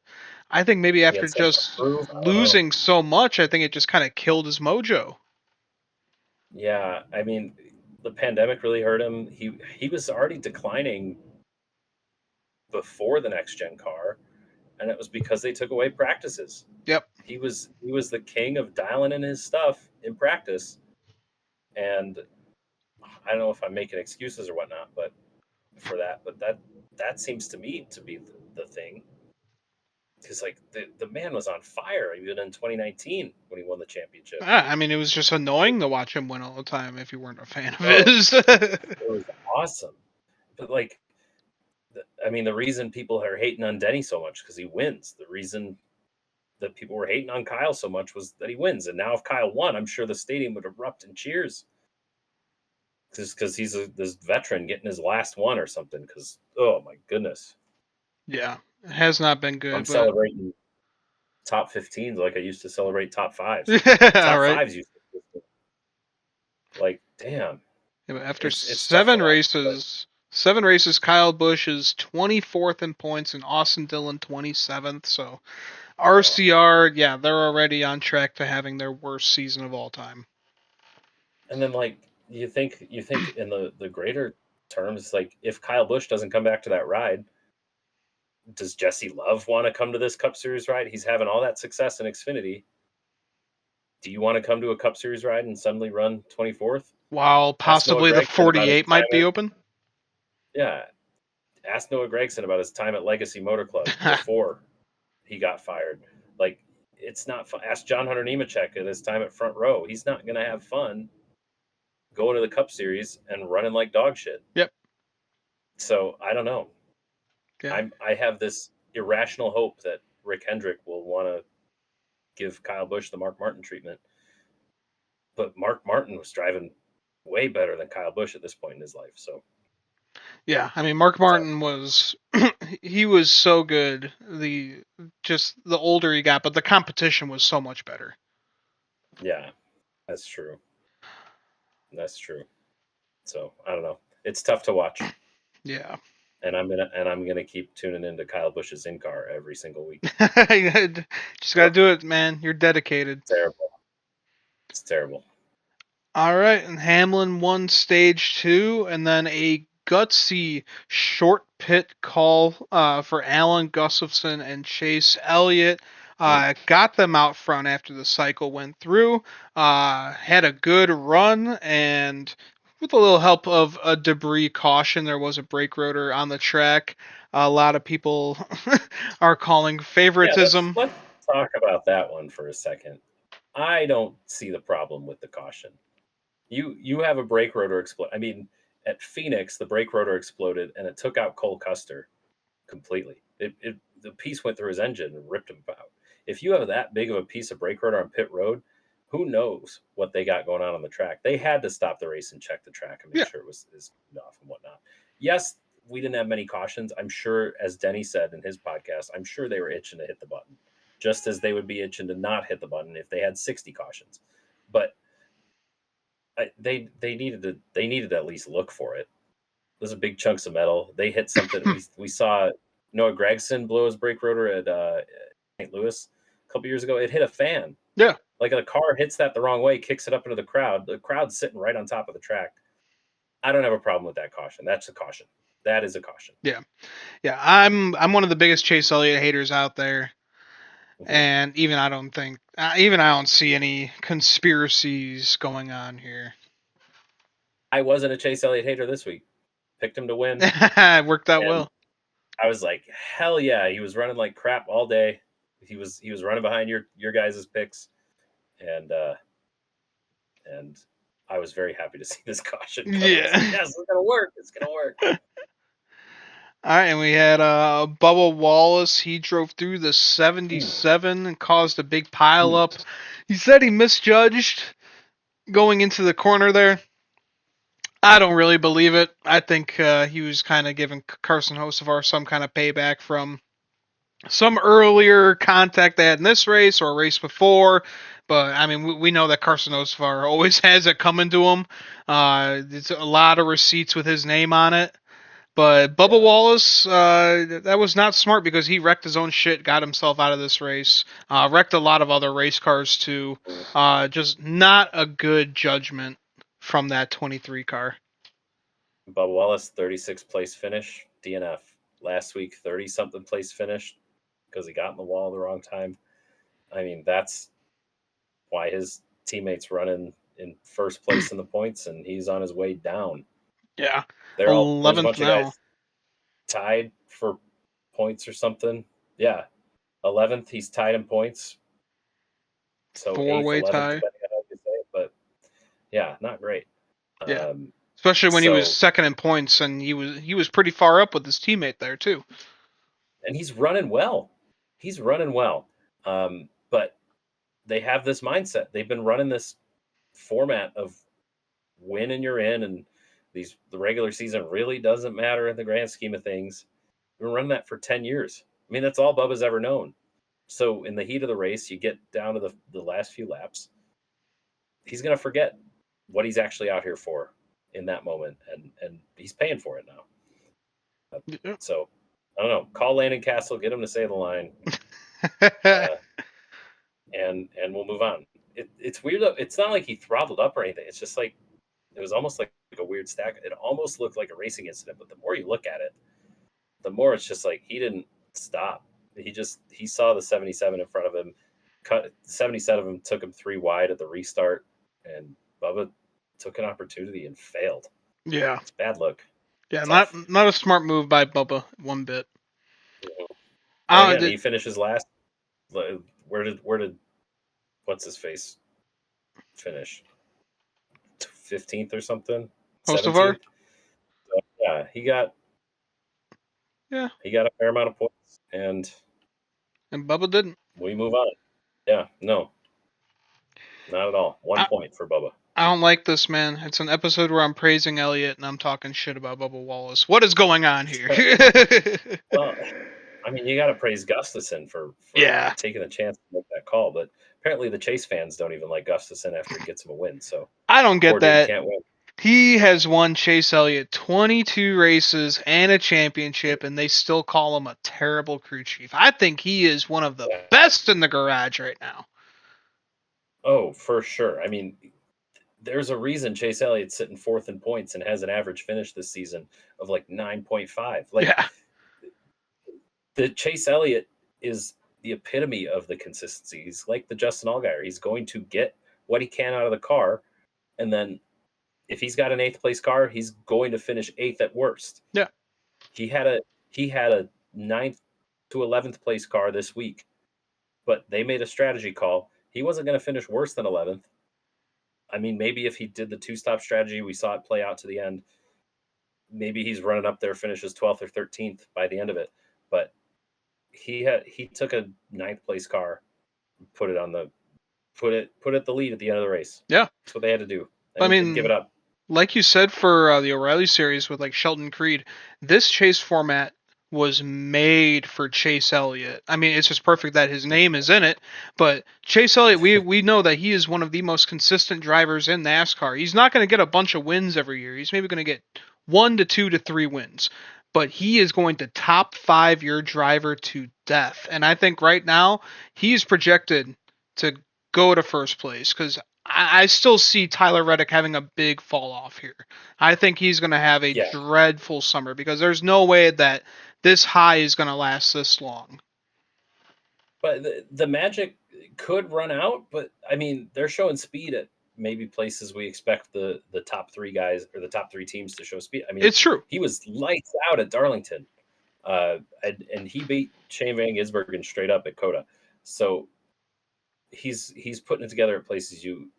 I think maybe He after had something to just prove. I don't know. losing so much, I think it just kind of killed his mojo. Yeah, I mean, the pandemic really hurt him. He was already declining before the next gen car, and it was because they took away practices. Yep. He was the king of dialing in his stuff in practice, and I don't know if I'm making excuses or whatnot, but for that, but that seems to me to be the thing. Because like the man was on fire even in 2019 when he won the championship. I mean, it was just annoying to watch him win all the time if you weren't a fan of Oh, his. it was awesome. But like, I mean, the reason people are hating on Denny so much because he wins. The reason that people were hating on Kyle so much was that he wins. And now if Kyle won, I'm sure the stadium would erupt in cheers just because he's this veteran getting his last one or something. Because oh my goodness, Yeah, it has not been I'm good, but celebrating top 15s like I used to celebrate top fives. The yeah, top right. fives used to, like, damn, Yeah, but after it's tough to watch. But seven races, Kyle Busch is 24th in points and Austin Dillon 27th. So yeah. RCR, yeah, they're already on track to having their worst season of all time. And then like you think in the greater terms, like if Kyle Busch doesn't come back to that ride, does Jesse Love want to come to this Cup Series ride? He's having all that success in Xfinity. Do you want to come to a Cup Series ride and suddenly run 24th? While Ask Noah possibly the Gragson about his 48 time might be at, open. yeah. Ask Noah Gragson about his time at Legacy Motor Club before he got fired. Like, it's not fun. Ask John Hunter Nemechek at his time at Front Row. He's not going to have fun going to the Cup Series and running like dog shit. Yep. So I don't know. Yeah. I have this irrational hope that Rick Hendrick will want to give Kyle Busch the Mark Martin treatment, but Mark Martin was driving way better than Kyle Busch at this point in his life. So Yeah. I mean, Mark so Martin was he was so good. Just the older he got, but the competition was so much better. yeah, that's true. That's true. So I don't know. It's tough to watch, Yeah. and I'm gonna keep tuning into Kyle Busch's in car every single week. Just got to So do it, man. You're dedicated. it's terrible. It's terrible. All right, and Hamlin won stage two, and then a gutsy short pit call for Alan Gustafson and Chase Elliott. Mm. Got them out front after the cycle went through. Had a good run, and with a little help of a debris caution, there was a brake rotor on the track. A lot of people are calling Yeah, favoritism. let's talk about that one for a second. I don't see the problem with the caution. You have a brake rotor explode. I mean, at Phoenix, the brake rotor exploded and it took out Cole Custer completely. The piece went through his engine and ripped him out. if you have that big of a piece of brake rotor on pit road, who knows what they got going on the track? They had to stop the race and check the track and make Yeah. sure it was off and whatnot. Yes, we didn't have many cautions. I'm sure, as Denny said in his podcast, I'm sure they were itching to hit the button, just as they would be itching to not hit the button if they had 60 cautions. But they needed to at least look for it. Those are big chunks of metal. They hit something. We saw Noah Gragson blow his brake rotor at St. Louis a couple years ago. It hit a fan. Yeah. Like a car hits that the wrong way, kicks it up into the crowd. The crowd's sitting right on top of the track. I don't have a problem with that caution. That's a caution. That is a caution. Yeah. Yeah. I'm one of the biggest Chase Elliott haters out there. Hmm. And even I don't see any conspiracies going on here. I wasn't a Chase Elliott hater this week. Picked him to win, It worked out and well. I was like, hell yeah! He was running like crap all day. He was running behind your guys' picks, and and I was very happy to see this caution come. I was like, Yeah. yes, it's gonna work. It's gonna work. All right, and we had Bubba Wallace. He drove through the Ooh. 77 and caused a big pile Ooh. up. He said he misjudged going into the corner there. I don't really believe it. I think he was kind of giving Carson Hocevar some kind of payback from some earlier contact they had in this race or a race before. But I mean, we know that Carson Hocevar always has it coming to him. It's a lot of receipts with his name on it. But Bubba Yeah. Wallace, that was not smart because he wrecked his own shit, got himself out of this race, wrecked a lot of other race cars too. Just not a good judgment from that 23 car. Bubba Wallace, 36th place finish, DNF. Last week, 30 something place finish because he got in the wall at the wrong time. I mean, that's why his teammates running in first place in the points, and he's on his way down. Yeah, There's a 11th bunch of now, guys tied for points or something. Yeah, 11th. He's tied in points, so eighth, four-way 11th, tie. depending on how you say it. But yeah, not great. Yeah, Um, especially when he was so second in points and he was pretty far up with his teammate there too. and he's running well. He's running well. But they have this mindset. They've been running this format of win and you're in, and the regular season really doesn't matter in the grand scheme of things. We've been running that for 10 years. I mean, that's all Bubba's ever known. So in the heat of the race, you get down to the last few laps, he's gonna forget what he's actually out here for in that moment, and he's paying for it now. Yeah. So I don't know. Call Landon Castle, get him to say the line, uh, and we'll move on. It's weird. It's not like he throttled up or anything. It's just like it was almost like a weird stack. It almost looked like a racing incident, but the more you look at it, the more it's just like he didn't stop. He saw the 77 in front of him. Cut 77 of them, took him 3 wide at the restart, and Bubba took an opportunity and failed. Yeah, It's bad look. yeah, not Tough. not a smart move by Bubba one bit. Mhm. And Uh, again, did he finishes last. Where did what's his face finish? 15th or something, Hocevar? 17th. So, yeah, Yeah, he got a fair amount of points, and and Bubba didn't. we move on. Yeah, no, not at all. One I, point for Bubba. I don't like this, man. It's an episode where I'm praising Elliott and I'm talking shit about Bubba Wallace. What is going on here? Well, I mean, you got to praise Gustafson for Yeah, taking the chance to make that call, but apparently the Chase fans don't even like Gustafson after he gets him a win. So I don't poor get dude that. can't win. He has won Chase Elliott 22 races and a championship, and they still call him a terrible crew chief. I think he is one of the Yeah. best in the garage right now. Oh, for sure. I mean, there's a reason Chase Elliott's sitting fourth in points and has an average finish this season of like 9.5. Like Yeah, the Chase Elliott is the epitome of the consistency. He's like the Justin Allgaier. He's going to get what he can out of the car, and then if he's got an eighth place car, he's going to finish eighth at worst. yeah, He had a ninth to 11th place car this week, but they made a strategy call. He wasn't going to finish worse than 11th. I mean, maybe if he did the two stop strategy, we saw it play out to the end. Maybe he's running up there, finishes 12th or 13th by the end of it. But he took a ninth place car put it on the put it the lead at the end of the race. Yeah. That's what they had to do, and I he didn't give it mean, up. like you said for the O'Reilly series with like Sheldon Creed, this chase format was made for Chase Elliott. I mean, it's just perfect that his name is in it, but Chase Elliott, we know that he is one of the most consistent drivers in NASCAR. He's not going to get a bunch of wins every year. He's maybe going to get 1 to 2 to 3 wins, but he is going to top 5 your driver to death. And I think right now he's projected to go to first place because I still see Tyler Reddick having a big fall off here. I think he's going to have a Yeah, dreadful summer because there's no way that this high is going to last this long. but the magic could run out. But I mean, they're showing speed at maybe places we expect the top three guys or the top three teams to show speed. I mean, It's true. he was lights out at Darlington, and he beat Shane Van Gisbergen straight up at Coda. So he's putting it together at places you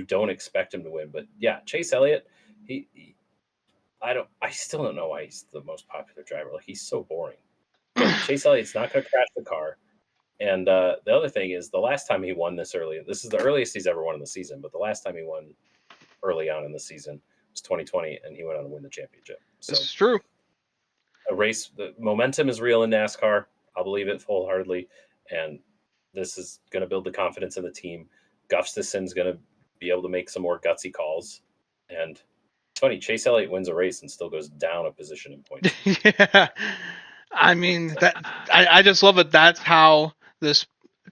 don't expect him to win. But yeah, Chase Elliott, I still don't know why he's the most popular driver. Like, he's so boring. But Chase Elliott's not going to crash the car. And the other thing is, the last time he won this early, this is the earliest he's ever won in the season. But the last time he won early on in the season was 2020, and he went on to win the championship. This So is true. a race, the momentum is real in NASCAR. I'll believe it wholeheartedly, and this is going to build the confidence in the team. Gustafson's going to be able to make some more gutsy calls, and it's funny. Chase Elliott wins a race and still goes down a position in points. Yeah. I mean that I just love it. That's how this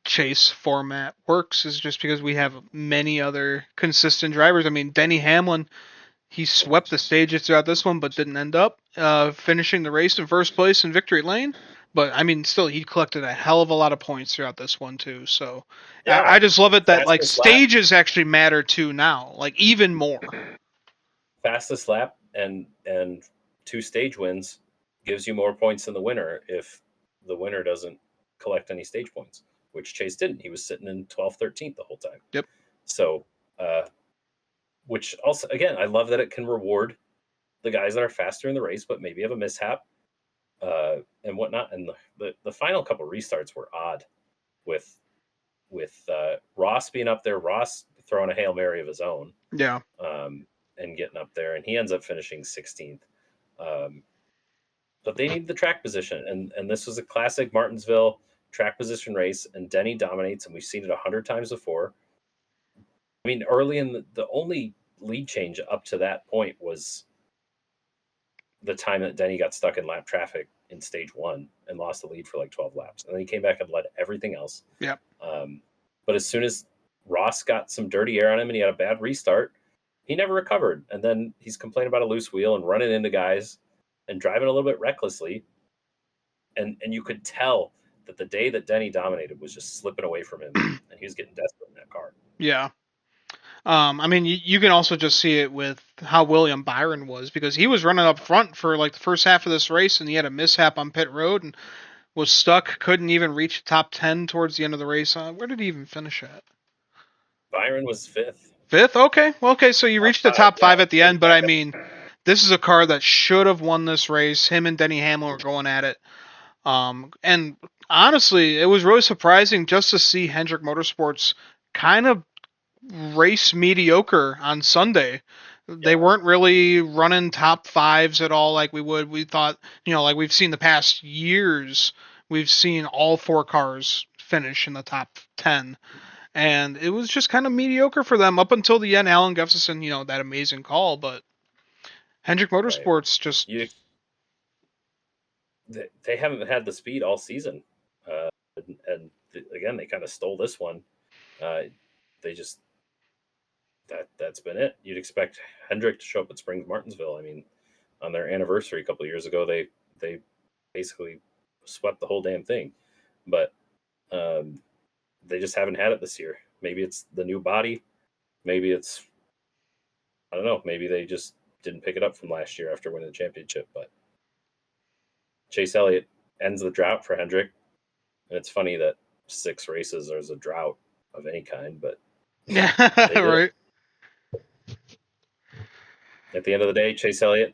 chase format works is just because we have many other consistent drivers. I mean, Denny Hamlin, he swept the stages throughout this one, but didn't end up finishing the race in first place in victory lane. But I mean, still, he collected a hell of a lot of points throughout this one too. So Yeah, I just love it that like fastest lap, stages actually matter too now, like even more. fastest lap, and two stage wins gives you more points than the winner if the winner doesn't collect any stage points, which Chase didn't. He was sitting in 12th, 13th the whole time. Yep. So, which also, again, I love that it can reward the guys that are faster in the race, but maybe have a mishap and whatnot. And the final couple restarts were odd with Ross being up there, Ross throwing a Hail Mary of his own, Yeah. um, and getting up there, and he ends up finishing 16th. Um, but they need the track position, and this was a classic Martinsville track position race, and Denny dominates, and we've seen it 100 times before. I mean, early in the only lead change up to that point was the time that Denny got stuck in lap traffic in stage one and lost the lead for like 12 laps. And then he came back and led everything else. Yep. But as soon as Ross got some dirty air on him and he had a bad restart, he never recovered. And then he's complaining about a loose wheel and running into guys and driving a little bit recklessly. And you could tell that the day that Denny dominated was just slipping away from him, and he was getting desperate in that car. Yeah. I mean, you can also just see it with how William Byron was because he was running up front for like the first half of this race, and he had a mishap on pit road and was stuck. Couldn't even reach the top 10 towards the end of the race. Where did he even finish at? Byron was fifth. Fifth. Okay. Well, okay. So you Top reached the five, top yeah. 5 at the end, but I mean, this is a car that should have won this race. Him and Denny Hamlin were going at it. And honestly, it was really surprising just to see Hendrick Motorsports kind of race mediocre on Sunday. They Yeah, weren't really running top fives at all like we would. We thought, like we've seen the past years, we've seen all 4 cars finish in the top 10. And it was just kind of mediocre for them up until the end. Alan Gustafson, that amazing call, but Hendrick right. Motorsports just, You they haven't had the speed all season, again, they kind of stole this one. Uh, they just that's been it. You'd expect Hendrick to show up at Springs Martinsville. I mean, on their anniversary a couple of years ago, they basically swept the whole damn thing, but um, they just haven't had it this year. Maybe it's the new body. Maybe it's, I don't know. Maybe they just didn't pick it up from last year after winning the championship. But Chase Elliott ends the drought for Hendrick. And it's funny that 6 races there's a drought of any kind, but yeah, they did it. right. At the end of the day, Chase Elliott,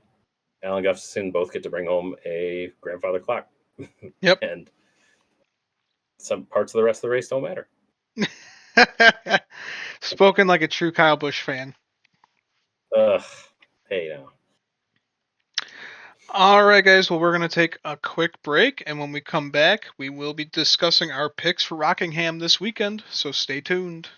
Alan Gustafson both get to bring home a grandfather clock. Yep. And some parts of the rest of the race don't matter. Spoken like a true Kyle Busch fan. Ugh. Hey now. All right, guys. Well, we're going to take a quick break, and when we come back, we will be discussing our picks for Rockingham this weekend, so stay tuned.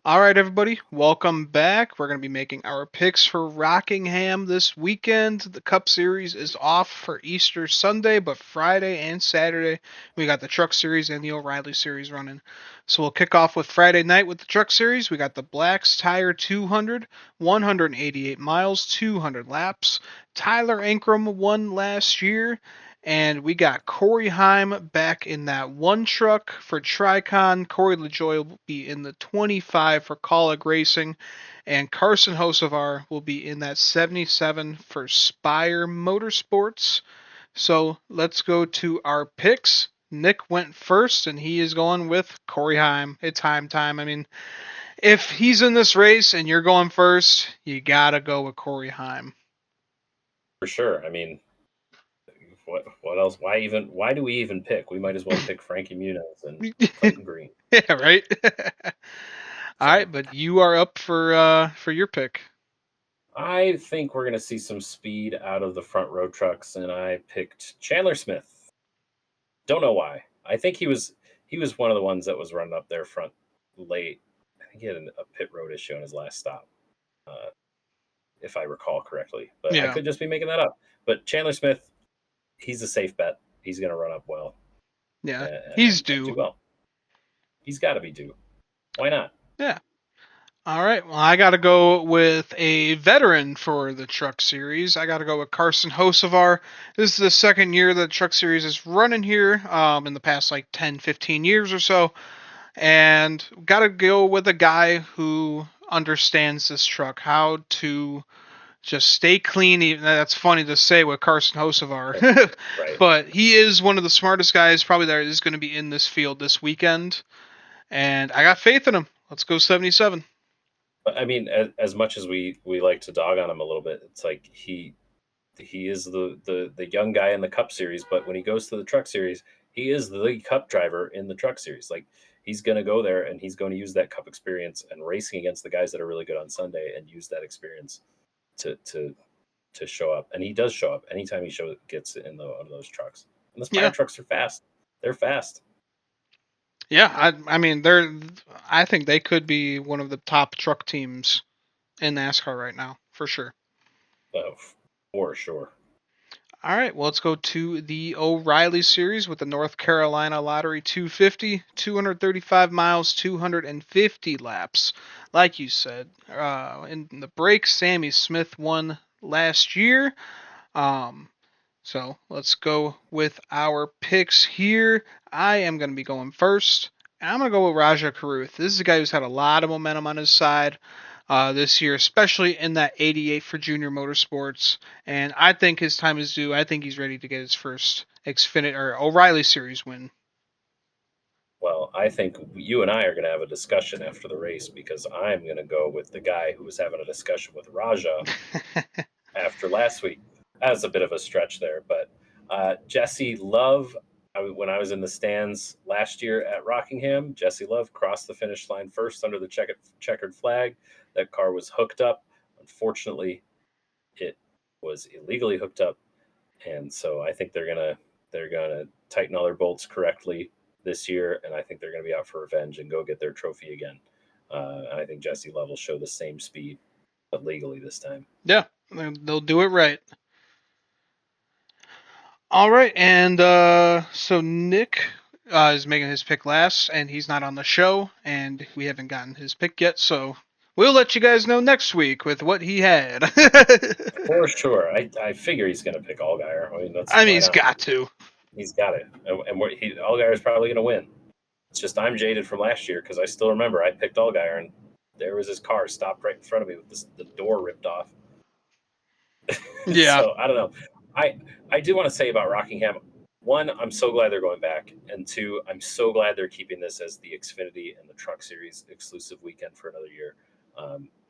All right, everybody, welcome back. We're going to be making our picks for Rockingham this weekend. The Cup Series is off for Easter Sunday, but Friday and Saturday we got the Truck Series and the O'Reilly Series running. So we'll kick off with Friday night with the Truck Series. We got the Blacks Tire 200, 188 miles, 200 laps. Tyler Ankrum won last year. And we got Corey Heim back in that one truck for Tricon. Corey LaJoy will be in the 25 for Kaulig Racing. And Carson Hocevar will be in that 77 for Spire Motorsports. So let's go to our picks. Nick went first, and he is going with Corey Heim. It's Heim time. I mean, if he's in this race and you're going first, you got to go with Corey Heim. For sure. I mean, what else? Why do we even pick? We might as well pick Frankie Muniz and Clayton Green. Yeah, right? All So right, but you are up for your pick. I think we're gonna see some speed out of the front row trucks, and I picked Chandler Smith. Don't know why. I think he was one of the ones that was running up there front late. I think he had a pit road issue on his last stop, uh, if I recall correctly. But I Yeah. could just be making that up. But Chandler Smith, he's a safe bet. He's going to run up well Yeah. He's and due. do well. He's got to be due. Why not? Yeah. All right. Well, I got to go with a veteran for the Truck Series. I got to go with Carson Hocevar. This is the second year that the Truck Series is running here in the past like 10, 15 years or so. And got to go with a guy who understands this truck, how to just stay clean. Even that's funny to say with Carson Hocevar, Right. but he is one of the smartest guys probably that is going to be in this field this weekend, and I got faith in him. Let's go 77. But I mean, as much as we like to dog on him a little bit, it's like he is the young guy in the Cup Series, but when he goes to the Truck Series, he is the Cup driver in the Truck Series. Like he's going to go there and he's going to use that Cup experience and racing against the guys that are really good on Sunday and use that experience to to show up. And he does show up anytime gets in one of those trucks. And the Spire Yeah, trucks are fast. They're fast. yeah. I mean they're. I think they could be one of the top truck teams in NASCAR right now for sure. Oh, for sure. All right, well, let's go to the O'Reilly series with the North Carolina Lottery 250, 235 miles, 250 laps. Like you said, in the break, Sammy Smith won last year. Um, so let's go with our picks here. I am going to be going first. I'm going to go with Raja Karuth. This is a guy who's had a lot of momentum on his side this year, especially in that 88 for Junior Motorsports. And I think his time is due. I think he's ready to get his first Xfinity or O'Reilly Series win. Well, I think you and I are going to have a discussion after the race because I'm going to go with the guy who was having a discussion with Raja after last week. That's a bit of a stretch there, but Jesse Love, when I was in the stands last year at Rockingham, Jesse Love crossed the finish line first under the checkered flag. That car was hooked up. Unfortunately, it was illegally hooked up, and so I think they're gonna tighten all their bolts correctly this year, and I think they're gonna be out for revenge and go get their trophy again. I think Jesse Love will show the same speed, but legally this time. Yeah, they'll do it right. All right, and so Nick is making his pick last, and he's not on the show, and we haven't gotten his pick yet, so we'll let you guys know next week with what he had. For sure, I figure he's going to pick Allgaier. I mean, that's I mean, why he's not? got to. He's got it, and Allgaier is probably going to win. It's just I'm jaded from last year because I still remember I picked Allgaier and there was his car stopped right in front of me with the door ripped off. Yeah, So I don't know. I do want to say about Rockingham. One, I'm so glad they're going back, and two, I'm so glad they're keeping this as the Xfinity and the Truck Series exclusive weekend for another year.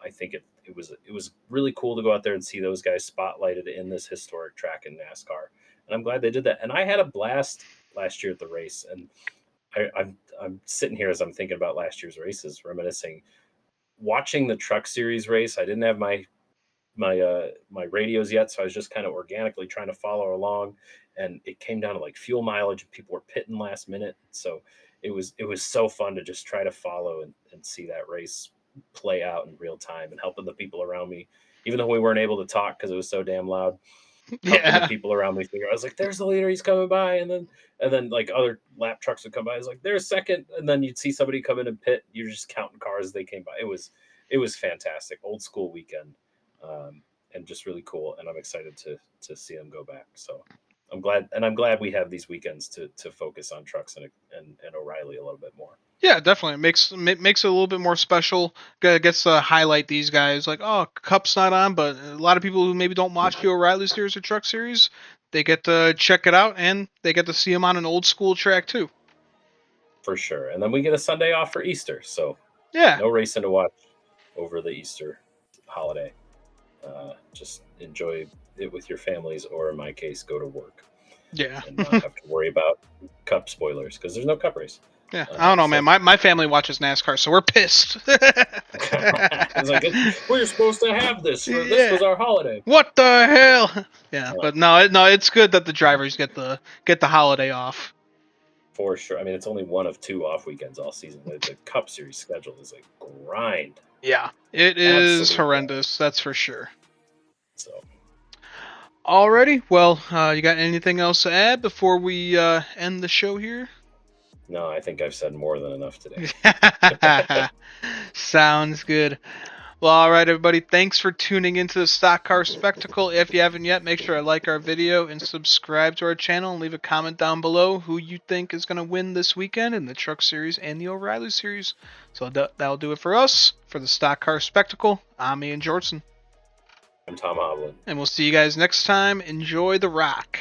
I think it was really cool to go out there and see those guys spotlighted in this historic track in NASCAR, and I'm glad they did that. And I had a blast last year at the race, and I'm sitting here as I'm thinking about last year's races, reminiscing, watching the Truck Series race. I didn't have my radios yet, so I was just kind of organically trying to follow along, and it came down to like fuel mileage, and people were pitting last minute. So it was so fun to just try to follow and see that race play out in real time, and helping the people around me, even though we weren't able to talk because it was so damn loud, helping the Yeah. people around me figure. I was like, "There's the leader, he's coming by," and then like other lap trucks would come by. I was like, "There's second," and then you'd see somebody come in and pit. You're just counting cars as they came by. It was fantastic, old school weekend, and just really cool. And I'm excited to see them go back. So I'm glad we have these weekends to focus on trucks and O'Reilly a little bit more. Yeah, definitely. It makes it a little bit more special. Gets to highlight these guys. Like, oh, Cup's not on, but a lot of people who maybe don't watch the O'Reilly Series or Truck Series, they get to check it out, and they get to see them on an old school track too. For sure. And then we get a Sunday off for Easter, so Yeah, no racing to watch over the Easter holiday. Just enjoy it with your families, or in my case, go to work yeah, and not have to worry about cup spoilers because there's no cup race. yeah. I don't know, man. So My family watches NASCAR, so we're pissed. it's like we're supposed to have this. This Yeah. was our holiday. What the hell? Yeah, Uh, but no, it's good that the drivers get the holiday off. for sure. I mean, it's only one of two off weekends all season. The Cup Series schedule is a grind, Yeah, it is absolute grind. horrendous. That's for sure. So Alrighty, well, you got anything else to add before we end the show here? no, I think I've said more than enough today. Sounds good. Well, alright, everybody, thanks for tuning into the Stock Car Spectacle. If you haven't yet, make sure to like our video and subscribe to our channel and leave a comment down below who you think is going to win this weekend in the Truck Series and the O'Reilly Series. So that'll do it for us, for the Stock Car Spectacle. I'm Ian Jortson, I'm Tom Hovland. and we'll see you guys next time. Enjoy the rock.